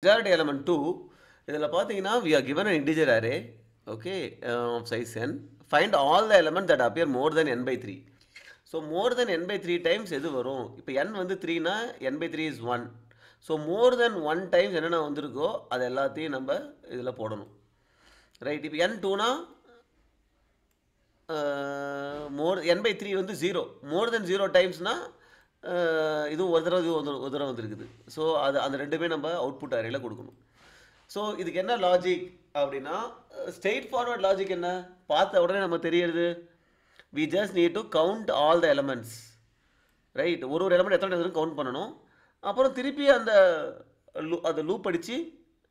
Majority element 2 இதில் பார்த்தீங்கன்னா we are given an integer array okay of size n. Find all the elements that appear more than n by 3. So more than n by 3 times எது வரும்? இப்போ n வந்து 3னா n by 3 is 1. So more than 1 times என்னென்ன வந்திருக்கோ அது எல்லாத்தையும் நம்ம இதில் போடணும். ரைட், இப்போ n 2னா n by 3 வந்து 0. மோர் தென் 0 டைம்ஸ்னா இது ஒரு தடவை வந்துருக்குது. ஸோ அந்த ரெண்டுமே நம்ம அவுட்புட் அரேல கொடுக்கணும். ஸோ இதுக்கு என்ன லாஜிக் அப்படின்னா, ஸ்ட்ரெயிட் ஃபார்வர்ட் லாஜிக் என்ன, பார்த்த உடனே நம்ம தெரியுது, we just need to count all the elements. Right, ஒரு எலமெண்ட் எத்தனை டைம் கவுண்ட் பண்ணணும். அப்புறம் திருப்பி அந்த லூப் அடித்து,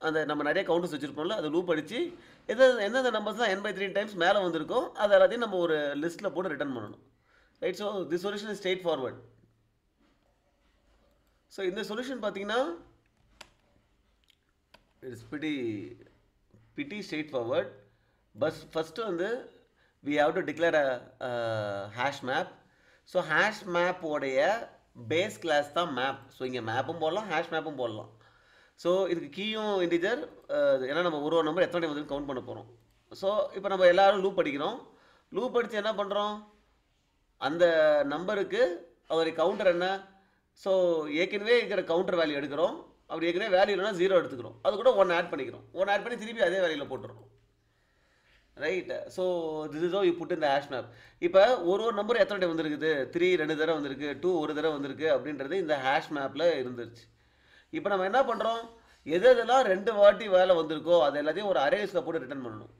அந்த நம்ம நிறைய கவுண்டர்ஸ் வச்சுருப்போம்ல, அதை லூப் அடித்து எந்தெந்த நம்பர்ஸ் தான் n by 3 டைம்ஸ் மேலே வந்திருக்கோ அது எல்லாத்தையும் நம்ம ஒரு லிஸ்ட்டில் போட்டு ரிட்டர்ன் பண்ணணும். Right, so this solution is straightforward. So இந்த சொல்யூஷன் பார்த்தீங்கன்னா இட்ஸ் பிட்டி ஸ்ட்ரெயிட் ஃபார்வர்ட். பஸ் ஃபஸ்ட்டு வந்து we have to declare a hash map. So hash மேப்போடைய பேஸ் கிளாஸ் தான் மேப். ஸோ இங்கே மேப்பும் போடலாம், ஹேஷ் மேப்பும் போடலாம். ஸோ இதுக்கு கீயும் இன்டிஜர், ஏன்னா நம்ம ஒரு நம்பர் எத்தனை டைம் வந்து கவுண்ட் பண்ண போகிறோம். ஸோ இப்போ நம்ம எல்லோரும் லூப் அடிக்கிறோம். லூப் அடித்து என்ன பண்ணுறோம், அந்த நம்பருக்கு அதோடைய கவுண்டர் என்ன. ஸோ ஏற்கனவே இருக்கிற கவுண்டர் வேல்யூ எடுக்கிறோம். அப்படி ஏற்கனவே வேல்யூ இல்லைனா 0 எடுத்துக்கிறோம். அது கூட 1 ஆட் பண்ணிக்கிறோம். 1 ஆட் பண்ணி திருப்பி அதே வேல்யூவில் போட்டுறோம். Right, so this is how you put in the hash map. இப்போ ஒரு நம்பர் எத்தனை டைம் வந்திருக்குது, 3 2 தடவை வந்திருக்கு, 2 1 தடவை வந்திருக்கு அப்படின்றது இந்த ஹேஷ் மேப்பில் இருந்துருச்சு. இப்போ நம்ம என்ன பண்ணுறோம், எதெல்லாம் 2 வாட்டி வேலை வந்திருக்கோ அது எல்லாத்தையும் ஒரு அரே லிஸ்ட்டில் போட்டு ரிட்டர்ன் பண்ணணும்.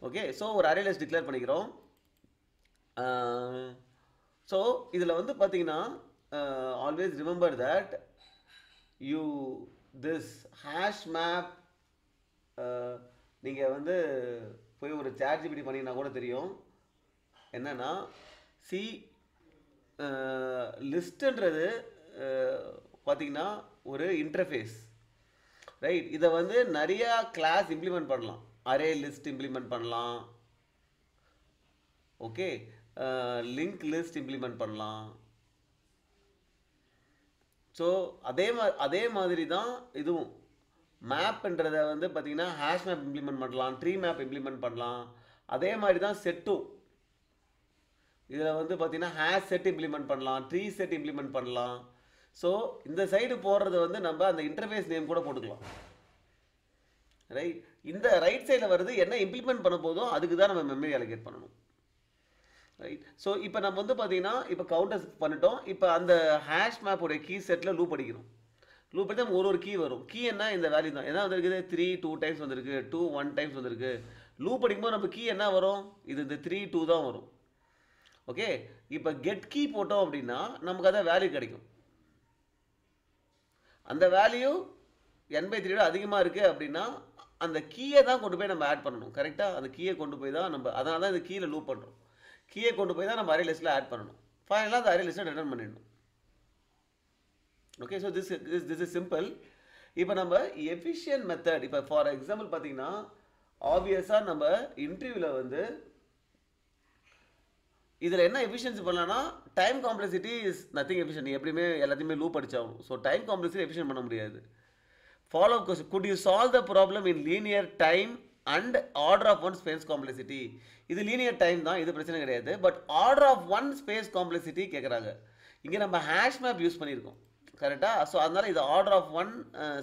ஓகே, ஸோ ஒரு அரே லிஸ்ட் டிக்ளேர் பண்ணிக்கிறோம். ஸோ இதில் வந்து பார்த்தீங்கன்னா always remember that this hash map நீங்கள் வந்து போய் ஒரு ChatGPT பண்ணிங்கன்னா கூட தெரியும் என்னன்னா, லிஸ்ட்ன்றது பார்த்தீங்கன்னா ஒரு இன்டர்ஃபேஸ். ரைட், இதை வந்து நிறைய கிளாஸ் இம்ப்ளிமெண்ட் பண்ணலாம். அரே லிஸ்ட் இம்ப்ளிமெண்ட் பண்ணலாம், ஓகே, லிங்க் லிஸ்ட் இம்ப்ளிமெண்ட் பண்ணலாம். ஸோ அதே மாதிரி தான் இதுவும். மேப்ன்றதை வந்து பார்த்தீங்கன்னா ஹேஷ் மேப் இம்ப்ளிமெண்ட் பண்ணலாம், ட்ரீ மேப் இம்ப்ளிமெண்ட் பண்ணலாம். அதே மாதிரி தான் செட்டும். இதில் வந்து பார்த்தீங்கன்னா ஹேஷ் செட் இம்ப்ளிமெண்ட் பண்ணலாம், ட்ரீ செட் இம்ப்ளிமெண்ட் பண்ணலாம். ஸோ இந்த சைடு போடுறது வந்து நம்ம அந்த இன்டர்ஃபேஸ் நேம் கூட போட்டுக்கலாம். ரைட், இந்த ரைட் சைடில் வருது என்ன இம்ப்ளிமெண்ட் பண்ண போதும் அதுக்கு தான் நம்ம மெமரி அலோகேட் பண்ணணும். ரைட், ஸோ இப்போ நம்ம வந்து பார்த்தீங்கன்னா இப்போ கவுண்டர்ஸ் பண்ணிட்டோம். இப்போ அந்த ஹேஷ் மேப்போடைய கீ செட்டில் லூப் அடிக்கணும். லூப் அடித்தா ஒரு கீ வரும். கீ என்ன, இந்த வேல்யூ தான். என்ன வந்திருக்குது, 3 2 டைம்ஸ் வந்திருக்கு, 2 1 டைம்ஸ் வந்திருக்கு. லூப் அடிக்கும்போது நம்ம கீ என்ன வரும், இது இந்த 3 2 தான் வரும். ஓகே, இப்போ கெட் கீ போட்டோம் அப்படின்னா நமக்கு அதை வேல்யூ கிடைக்கும். அந்த வேல்யூ n by 3 அதிகமாக இருக்குது அப்படின்னா அந்த கீயை தான் கொண்டு போய் நம்ம ஆட் பண்ணணும். கரெக்டாக அந்த கீயை கொண்டு போய் தான் நம்ம, அதனால தான் இந்த கீயில் லூப் பண்ணுறோம். கீயை கொண்டு போய் தான் நம்ம அரே லிஸ்ட்டில் ஆட் பண்ணணும். ஃபைனலாக அந்த அரே லிஸ்ட்டை ரிட்டர்ன் பண்ணிடணும். Okay, so this is simple. இப்போ நம்ம எஃபிஷியன்ட் மெத்தட், இப்போ ஃபார் எக்ஸாம்பிள் பார்த்தீங்கன்னா ஆப்வியஸாக நம்ம இன்டர்வியூவில் வந்து இதில் என்ன எஃபிஷியன்சி பண்ணலாம்னா, time complexity is nothing efficient. எப்படியுமே எல்லாத்தையுமே லூப் அடிச்சாகும். ஸோ டைம் காம்ப்ளெக்சிட்டி எஃபிஷியன்ட் பண்ண முடியாது. Follow question, could you solve the problem in linear time and order of one space complexity. இது லீனியர் டைம் தான், இது பிரச்சனை கிடையாது. But order of one space complexity கேட்குறாங்க. இங்கே நம்ம ஹேஷ் மேப் யூஸ் பண்ணியிருக்கோம், கரெக்டாக. ஸோ அதனால் இது ஆர்டர் ஆஃப் ஒன்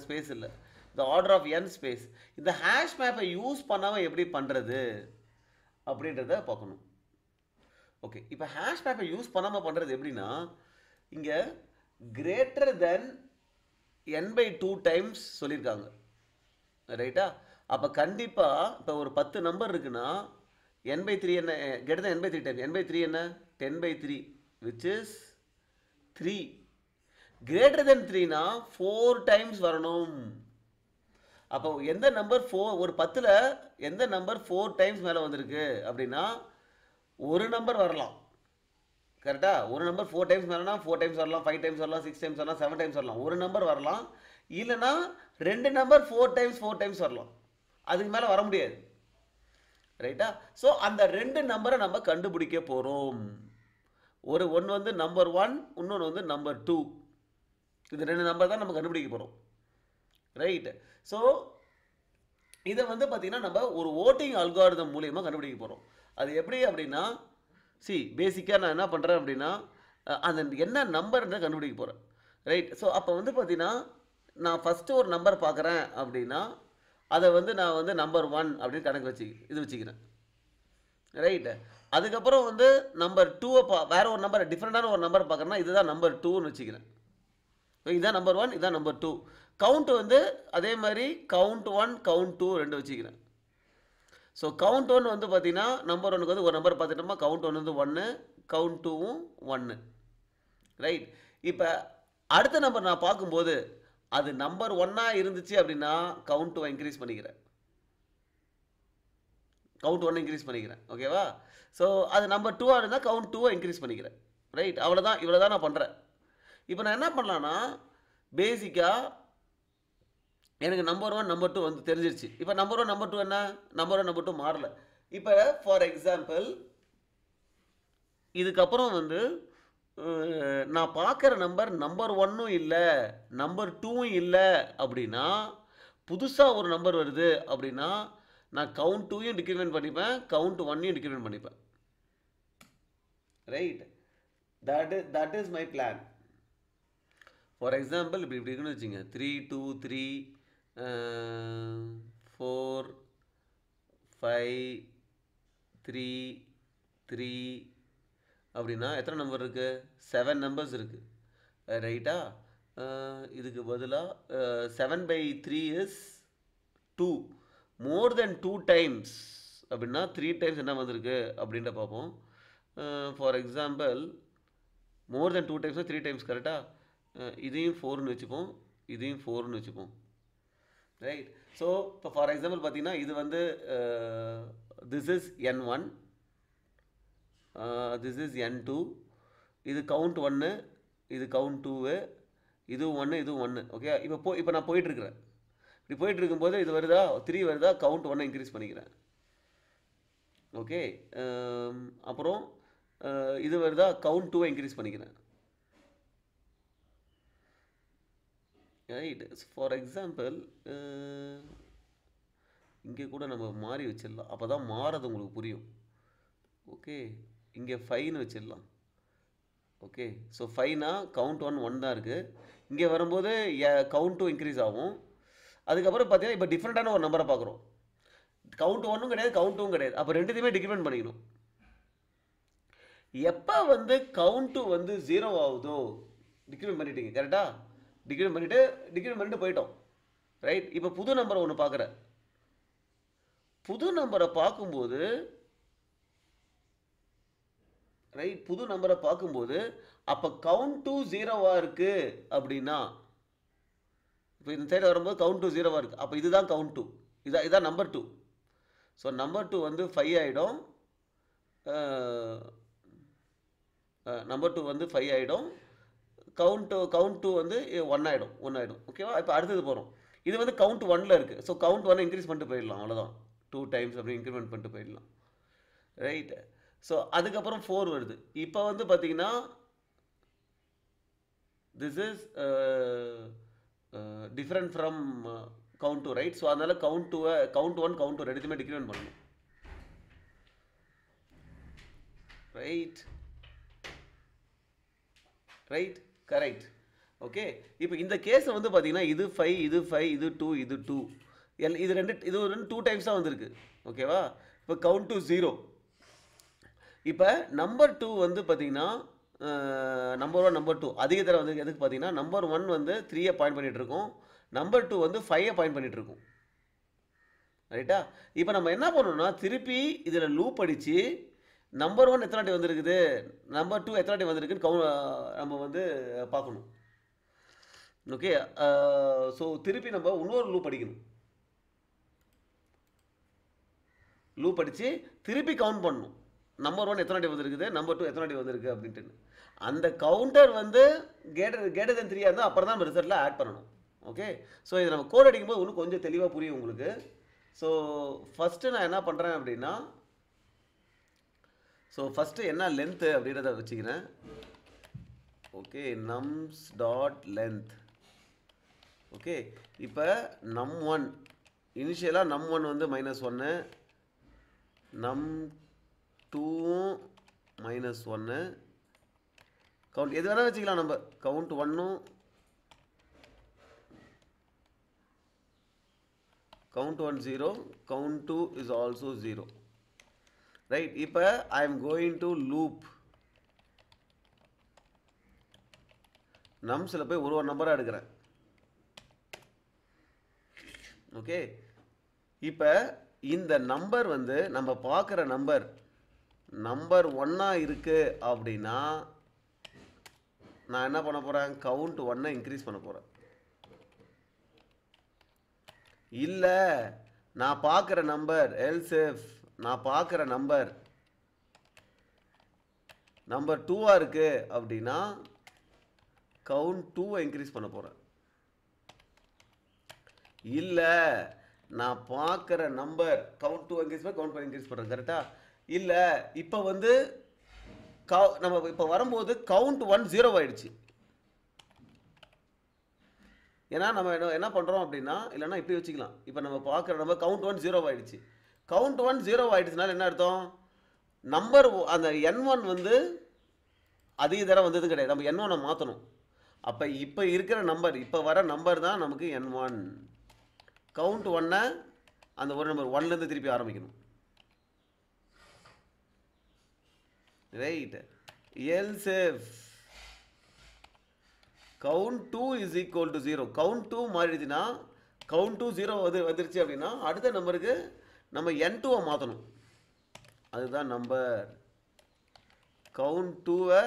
ஸ்பேஸ் இல்லை, இந்த ஆர்டர் ஆஃப் n ஸ்பேஸ். இந்த ஹேஷ் மேப்பை யூஸ் பண்ணாமல் எப்படி பண்ணுறது அப்படின்றத பார்க்கணும். ஓகே, இப்போ ஹேஷ் மேப்பை யூஸ் பண்ணாமல் பண்ணுறது எப்படின்னா, இங்கே greater than n by 2 times சொல்லியிருக்காங்க. ரைட்டா, அப்போ கண்டிப்பாக இப்போ ஒரு 10 நம்பர் இருக்குன்னா n by 3 என்ன, greater than n by 3 times. n by 3 என்ன, 10 by 3 which is 3. greater than 3னா 4 times வரணும். அப்போ எந்த நம்பர் 4, ஒரு 10ல் எந்த நம்பர் 4 டைம்ஸ் மேலே வந்திருக்கு அப்படின்னா ஒரு நம்பர் வரலாம். கரெக்டாக, ஒரு நம்பர் 4 டைம்ஸ் மேலேனா 4 டைம்ஸ் வரலாம், 5 டைம்ஸ் வரலாம், 6 டைம்ஸ் வரலாம், 7 டைம்ஸ் வரலாம். ஒரு நம்பர் வரலாம். இல்லைனா 2 நம்பர் 4 டைம்ஸ் வரலாம். அதுக்கு மேலே வர முடியாது. ரைட்டா, ஸோ அந்த 2 நம்பரை நம்ம கண்டுபிடிக்க போகிறோம். ஒன்று வந்து நம்பர் 1, இன்னொன்று வந்து நம்பர் 2. இது 2 நம்பர் தான் நம்ம கண்டுபிடிக்க போகிறோம். ரைட். ஸோ இதை வந்து பார்த்தீங்கன்னா நம்ம ஒரு ஓட்டிங் அல்காரிதம் மூலியமாக கண்டுபிடிக்க போகிறோம். அது எப்படி அப்படின்னா, பேசிக்காக நான் என்ன பண்ணுறேன் அப்படின்னா, அந்த என்ன நம்பர்னு கண்டுபிடிக்க போகிறேன். ரைட். ஸோ அப்போ வந்து பார்த்தீங்கன்னா, நான் ஃபஸ்ட்டு ஒரு நம்பர் பார்க்குறேன் அப்படின்னா, அதை வந்து நான் வந்து நம்பர் 1 அப்படின்னு கணக்கு வச்சுக்கிறேன். ரைட்டு. அதுக்கப்புறம் வந்து நம்பர் 2 வேற ஒரு நம்பர் டிஃப்ரெண்டான ஒரு நம்பர் பார்க்குறேன்னா, இதுதான் நம்பர் 2ன்னு வச்சுக்கிறேன். இதுதான் நம்பர் 1, இதுதான் நம்பர் 2. கவுண்ட் வந்து அதே மாதிரி கவுண்ட் 1, கவுண்ட் 2 2 வச்சுக்கிறேன். ஸோ கவுண்ட் 1 வந்து பார்த்தீங்கன்னா, நம்பர் 1க்கு வந்து ஒரு நம்பர் பார்த்துட்டோமா, கவுண்ட் 1 வந்து 1, கவுண்ட் 2வும் 1. ரைட். இப்போ அடுத்த நம்பர் நான் பார்க்கும்போது அது நம்பர் 1ஆ இருந்துச்சு அப்படின்னா கவுண்ட் 2 இன்க்ரீஸ் பண்ணிக்கிறேன். கவுண்ட் 1 இன்க்ரீஸ் பண்ணிக்கிறேன். ஓகேவா? ஸோ அது நம்பர் 2ஆ இருந்தால் கவுண்ட் 2 இன்க்ரீஸ் பண்ணிக்கிறேன். ரைட். அவ்வளோதான், இவ்வளோ தான் நான் பண்ணுறேன். இப்போ நான் என்ன பண்ணலான்னா, பேசிக்காக எனக்கு நம்பர் 1 நம்பர் 2 வந்து தெரிஞ்சிருச்சு. இப்போ நம்பர் 1 நம்பர் 2 என்ன, நம்பர் 1 நம்பர் 2 மாறல. இப்போ ஃபார் எக்ஸாம்பிள் இதுக்கப்புறம் வந்து நான் பார்க்குற நம்பர் நம்பர் 1ம் இல்லை, நம்பர் 2ம் இல்லை அப்படின்னா, புதுசாக ஒரு நம்பர் வருது அப்படின்னா நான் கவுண்ட் 2யும் டிக்ரிமெண்ட் பண்ணிப்பேன், கவுண்ட் 1யும் டிக்ரிமெண்ட் பண்ணிப்பேன். Right. That is my plan. For example இப்படி இருக்குன்னு வச்சுங்க, 3 2 3 4 5 3 3 அப்படின்னா எத்தனை நம்பர் இருக்குது? 7 நம்பர்ஸ் இருக்குது. ரைட்டா? இதுக்கு பதிலாக 7/3 இஸ் 2. மோர் தென் 2 டைம்ஸ் அப்படின்னா 3 டைம்ஸ் என்ன வந்திருக்கு அப்படின்ட்டு பார்ப்போம். For example more then 2 times 3 times கரெக்டாக? இதையும் 4ன்னு வச்சுப்போம், இதையும் 4ன்னு வச்சுப்போம். ரைட். ஸோ இப்போ ஃபார் எக்ஸாம்பிள் பார்த்தீங்கன்னா இது வந்து this is N1, this is N2, இது கவுண்ட் 1, இது கவுண்ட் 2, இதுவும் 1, இதுவும் 1. ஓகே. இப்போ நான் போயிட்டுருக்கிறேன். இப்படி போயிட்டு இருக்கும்போது இது வருதா, 3 வருதா, கவுண்ட் 1 இன்க்ரீஸ் பண்ணிக்கிறேன். ஓகே. அப்புறம் இது வருதா, கவுண்ட் 2 இன்க்ரீஸ் பண்ணிக்கிறேன். ரைட். ஃபார் எக்ஸாம்பிள் இங்கே கூட நம்ம மாறி வச்சிடலாம், அப்போ தான் மாறது உங்களுக்கு புரியும். ஓகே. இங்கே 5ன்னு வச்சிடலாம். ஓகே. ஸோ 5னா கவுண்ட் 1 1 தான் இருக்குது. இங்கே வரும்போது கவுண்ட் 2 இன்க்ரீஸ் ஆகும். அதுக்கப்புறம் பார்த்தீங்கன்னா இப்போ டிஃப்ரெண்ட்டான ஒரு நம்பரை பார்க்குறோம். கவுண்ட் 1ம் கிடையாது, கவுண்ட் 2ம் கிடையாது. அப்போ ரெண்டுத்தையுமே டிக்ரிமெண்ட் பண்ணிக்கணும். எப்போ வந்து கவுண்ட் 2 வந்து 0 ஆகுதோ டிக்ரிமெண்ட் பண்ணிட்டீங்க கரெக்டாக? டிக்ரிமெண்ட் பண்ணிட்டு போயிட்டோம். ரைட். இப்போ புது நம்பரை ஒன்று பார்க்குறேன். புது நம்பரை பார்க்கும்போது ரைட், புது நம்பரை பார்க்கும்போது அப்போ கவுண்ட் 2 0வாக இருக்குது அப்படின்னா, இப்போ இந்த சைடு வரும்போது கவுண்ட் 2 0வாக இருக்குது. அப்போ இதுதான் கவுண்ட் 2, இதான் நம்பர் 2. ஸோ நம்பர் 2 வந்து 5 ஆகிடும், நம்பர் 2 வந்து 5 ஆகிடும், கவுண்ட் 2 வந்து 1 ஆகிடும். ஓகேவா? இப்போ அடுத்தது போகிறோம். இது வந்து கவுண்ட் 1ல் இருக்குது. ஸோ கவுண்ட் 1 இன்க்ரீஸ் பண்ணிட்டு போயிடலாம், அவ்வளோதான். 2 டைம்ஸ் அப்படி இன்க்ரிமெண்ட் பண்ணிட்டு போயிடலாம். ரைட். ஸோ அதுக்கப்புறம் 4 வருது. இப்போ வந்து பார்த்தீங்கன்னா this is different from count 2, right? So அதனால கவுண்ட் 1 கவுண்ட் 2 ரெண்டுத்தையுமே டிக்ரிமெண்ட் பண்ணணும். ரைட். ரைட். கரெக்ட். ஓகே. இப்போ இந்த கேஸை வந்து பார்த்தீங்கன்னா இது 5, இது 5, இது 2, இது 2, இது ரெண்டு 2 டைம்ஸ் தான் வந்திருக்கு. ஓகேவா? இப்போ கவுண்ட் 2 0. இப்போ நம்பர் 2 வந்து பார்த்தீங்கன்னா நம்பர் 1 நம்பர் 2 அதிக தடவை வந்து எதுக்கு பார்த்தீங்கன்னா நம்பர் 1 வந்து 3ஐ பாயிண்ட் பண்ணிகிட்டு இருக்கோம், நம்பர் 2 வந்து 5ஐ பாயிண்ட் பண்ணிகிட்டு இருக்கோம். ரைட்டா? இப்போ நம்ம என்ன பண்ணணும்னா திருப்பி இதில் லூப் அடித்து நம்பர் 1 எத்தனை வாட்டி வந்திருக்குது, நம்பர் 2 எத்தனை வாட்டி வந்திருக்குன்னு நம்ம வந்து பார்க்கணும். ஓகே. ஸோ திருப்பி நம்ம இன்னொரு லூப் அடிக்கணும். லூப் அடித்து திருப்பி கவுண்ட் பண்ணணும். நம்பர் 1 எத்தனை வாட்டி வந்திருக்குது, நம்பர் 2 எத்தனை வாட்டி வந்திருக்கு அப்படின்ட்டு. அந்த கவுண்டர் வந்து கேட்டர் தென் 3 இருந்தால் அப்புறம் தான் நம்ம ரிசல்ட்டில் ஆட் பண்ணணும். ஓகே. ஸோ இதை நம்ம கோட் அடிக்கும்போது இன்னும் கொஞ்சம் தெளிவாக புரியும் உங்களுக்கு. ஸோ ஃபஸ்ட்டு நான் என்ன பண்ணுறேன் அப்படின்னா, ஸோ ஃபஸ்ட்டு என்ன லென்த்து அப்படின்றத வச்சுக்கிறேன். Okay. nums dot length okay, இப்போ num1 இனிஷியலாக num1 வந்து -1, num2 -1, கவுண்ட் எது வேணால் வச்சுக்கலாம் நம்ம. கவுண்ட் 1ம் count 1 0, count 2 is also 0, right? இப்போ I am going to loop நம்ஸில் போய் ஒரு நம்பராக எடுக்கிறேன். ஓகே, இப்போ இந்த நம்பர் வந்து நம்ம பார்க்குற நம்பர் 1 இருக்கு அப்படின்னா நான் என்ன பண்ண போகிறேன், கவுண்ட் 1 இன்க்ரீஸ் பண்ண போகிறேன். இல்லை நான் பார்க்குற நம்பர் நான் பார்க்குற நம்பர் 2 இருக்கு அப்படின்னா கவுண்ட் 2 இன்க்ரீஸ் பண்ண போகிறேன். இல்லை நான் பார்க்குற நம்பர் கவுண்ட் 2 இன்க்ரீஸ் பண்ண கவுண்ட் 5 இன்க்ரீஸ் பண்ணுறேன். கரெக்டாக? இல்லை இப்போ வந்து நம்ம இப்போ வரும்போது கவுண்ட் 1 0 ஆயிடுச்சு. ஏன்னா நம்ம என்ன பண்ணுறோம் அப்படின்னா, இல்லைன்னா இப்படி வச்சுக்கலாம். இப்போ நம்ம பார்க்குற நம்பர் கவுண்ட் 1 0 ஆயிடுச்சு. கவுண்ட் 1 0 ஆயிடுச்சுனால என்ன அர்த்தம், நம்பர் அந்த n1 வந்து அதிக தடவை வந்தது கிடையாது. நம்ம n1 மாற்றணும். அப்போ இப்போ இருக்கிற நம்பர், இப்போ வர நம்பர் தான் நமக்கு n1. கவுண்ட் 1 அந்த ஒரு நம்பர் 1லேருந்து திருப்பி ஆரம்பிக்கணும். Right? else if count 2 is equal to 0, count 2 மாறிடுச்சுன்னா count 2 0 வந்துருச்சு அப்படின்னா அடுத்த நம்பருக்கு நம்ம n2 மாற்றணும். அதுதான் நம்பர். கவுண்ட் 2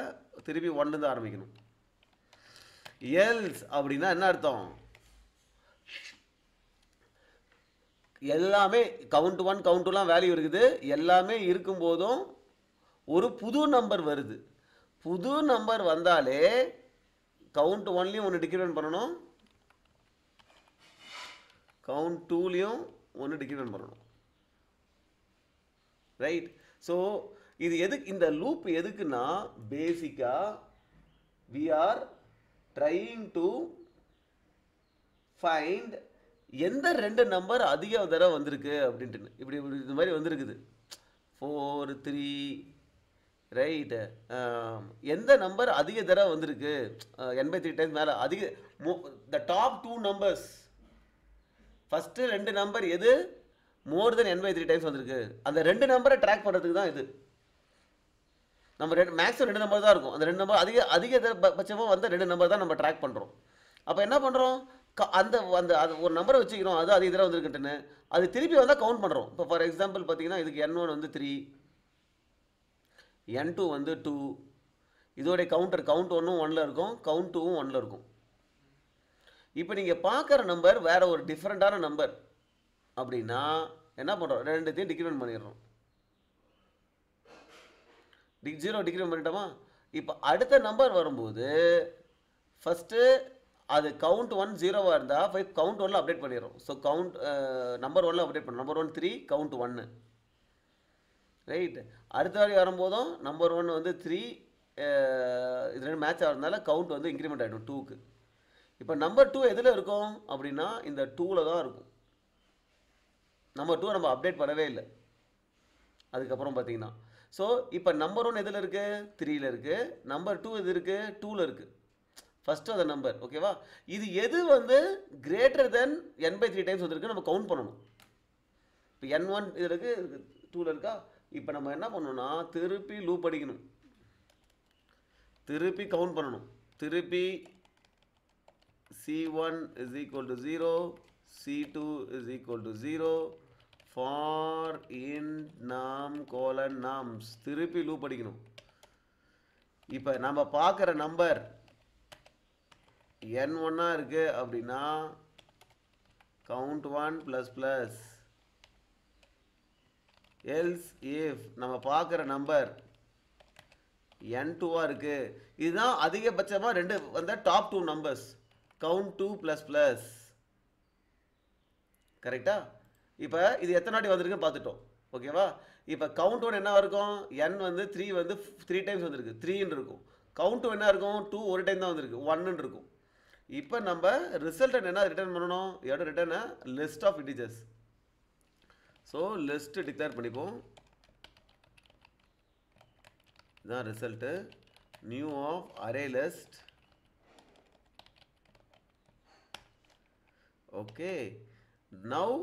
திருப்பி 1லேருந்து ஆரம்பிக்கணும். எல்ஸ் அப்படின்னா என்ன அர்த்தம், எல்லாமே கவுண்ட் 1 கவுண்ட் 2லாம் வேல்யூ இருக்குது, எல்லாமே இருக்கும்போதும் ஒரு புது நம்பர் வருது. புது நம்பர் வந்தாலே கவுண்ட் 1லையும் ஒன்று டிக்ரிமெண்ட் பண்ணணும், கவுண்ட் 2லையும் ஒன்று டிக்ரிமெண்ட் பண்ணணும். ரைட்? ஸோ இது எதுக்கு, இந்த லூப் எதுக்குன்னா பேசிக்காக we are trying to find எந்த ரெண்டு நம்பர் அதிக தடவை வந்திருக்கு அப்படின்ட்டு. இப்படி இந்த மாதிரி வந்திருக்குது 4 3, ரைட்? எந்த நம்பர் அதிக தடவை வந்திருக்கு, n/3 டைம்ஸ் மேலே அதிக, the top 2 numbers, first 2 number எது மோர் தென் n/3 டைம்ஸ் வந்திருக்கு, அந்த 2 நம்பரை ட்ராக் பண்ணுறதுக்கு தான் இது. நம்ம மேக்ஸிமம் 2 நம்பர் தான் இருக்கும். அந்த 2 நம்பர் அதிக பட்சமாக வந்த 2 நம்பர் தான் நம்ம ட்ராக் பண்ணுறோம். அப்போ என்ன பண்ணுறோம், அந்த அது ஒரு நம்பரை வச்சுக்கிறோம், அது அதிக தடவை வந்திருக்குன்ட்டுன்னு, அது திருப்பி வந்தால் கவுண்ட் பண்ணுறோம். இப்போ ஃபார் எக்ஸாம்பிள் பார்த்தீங்கன்னா இதுக்கு n1 வந்து 3, n2 வந்து 2, இதோடைய கவுண்ட் 1ம் 1ல் இருக்கும், கவுண்ட் 2ம் 1ல் இருக்கும். இப்போ நீங்கள் பார்க்குற நம்பர் வேறு ஒரு டிஃப்ரெண்ட்டான நம்பர் அப்படின்னா என்ன பண்ணுறோம், ரெண்டுத்தையும் டிக்ரிமெண்ட் பண்ணிடுறோம். 0 டிக்ரிமெண்ட் பண்ணிட்டோமா. இப்போ அடுத்த நம்பர் வரும்போது ஃபஸ்ட்டு அது கவுண்ட் 1 0வாக இருந்தால் கவுண்ட் 1ல் அப்டேட் பண்ணிடுறோம். ஸோ கவுண்ட் நம்பர் 1ல் அப்டேட் பண்ணோம். Number 1 3, count 1, right? அடுத்த வாரி வரும்போதும் நம்பர் 1 வந்து 3, இது ரெண்டு மேட்ச் ஆகிறதுனால கவுண்ட் வந்து இன்க்ரிமெண்ட் ஆகிடும் 2க்கு. இப்போ நம்பர் 2 எதில் இருக்கும் அப்படின்னா இந்த 2ல் தான் இருக்கும். நம்பர் 2 நம்ம அப்டேட் பண்ணவே இல்லை. அதுக்கப்புறம் பார்த்தீங்கன்னா ஸோ இப்போ நம்பர் 1 எதில் இருக்குது, 3ல் இருக்குது. நம்பர் 2 எது இருக்குது, 2ல் இருக்குது. ஃபஸ்ட்டு அந்த நம்பர், ஓகேவா? இது எது வந்து கிரேட்டர் தென் n/3 டைம்ஸ் வந்துருக்கு நம்ம கவுண்ட் பண்ணணும். இப்போ n1 இது இருக்குது, 2ல் இருக்கா. இப்போ நம்ம என்ன பண்ணணும்னா திருப்பி லூப் அடிக்கணும், திருப்பி கவுண்ட் பண்ணணும். திருப்பி c1 is equal to 0, c2 is equal to 0, for int num colon nums, திருப்பி லூப் அடிக்கணும். இப்போ நம்ம பார்க்குற நம்பர் n1 இருக்கு அப்படின்னா count 1 ++, else if நம்ம பார்க்குற நம்பர் n2 இருக்கு, இதுதான் அதிகபட்சமாக ரெண்டு வந்த டாப் 2 நம்பர்ஸ், count 2 ++, கரெக்டா? இப்போ இது எத்தனை வாட்டி வந்திருக்குன்னு பார்த்துட்டோம், ஓகேவா? இப்போ கவுண்ட் 1 என்ன இருக்கும், n வந்து 3 வந்து 3 டைம்ஸ் வந்திருக்கு, 3ன்னு இருக்கும். கவுண்ட் 2 என்ன இருக்கும், 2 ஒரு டைம் தான் வந்திருக்கு, 1ன்னு இருக்கும். இப்போ நம்ம ரிசல்ட் என்ன ரிட்டர்ன் பண்ணணும்? You have to return a list of integers. So list declare பண்ணிப்போம். இதுதான் result. New of array list. Okay, now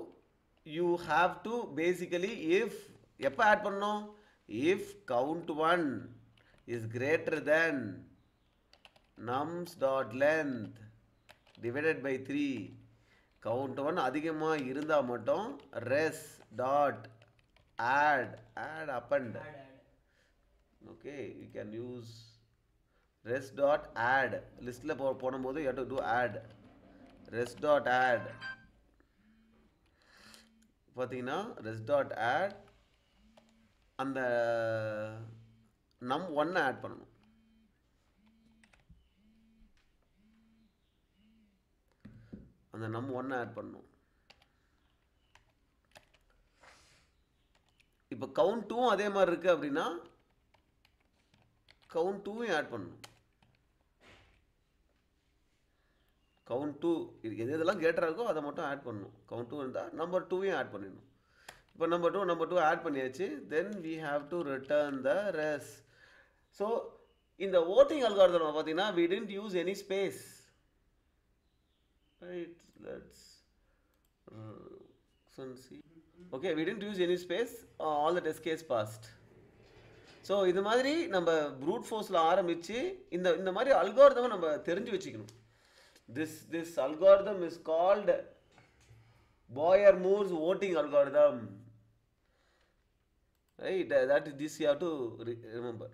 you have to basically if எப்போ ஆட் பண்ணணும்? If count1 is greater than nums.length divided by 3, count1 அதிகமாக இருந்தால் மட்டும் res dot add append. Okay, you can use res dot add. லிஸ்ட்டில் போடும்போது you have to do add. res dot add பார்த்தீங்கன்னா res dot add அந்த num1 add பண்ணணும். அந்த num1 add பண்ணணும். இப்போ count2 அதே மாதிரி இருக்கு அப்படின்னா count2 ஆட் பண்ணணும். count2 எது எதெல்லாம் கேட்டராக இருக்கோ அதை மட்டும் ஆட் பண்ணணும். count2 இருந்தால் நம்பர் 2 ஆட் பண்ணிடணும். இப்போ நம்பர் 2 ஆட் பண்ணியாச்சு. தென் we have to return the rest. So இந்த voting algorithm பார்த்தீங்கன்னா we didn't use any space. Right, let's see. Okay, we didn't use any space. All the test case passed. So இது மாதிரி நம்ம fruit ஃபோர்ஸில் ஆரம்பித்து இந்த மாதிரி அல்காரிதமை நம்ம தெரிஞ்சு வச்சுக்கணும். This algorithm is called Boyer-Moore's voting algorithm. Right, this you have to remember.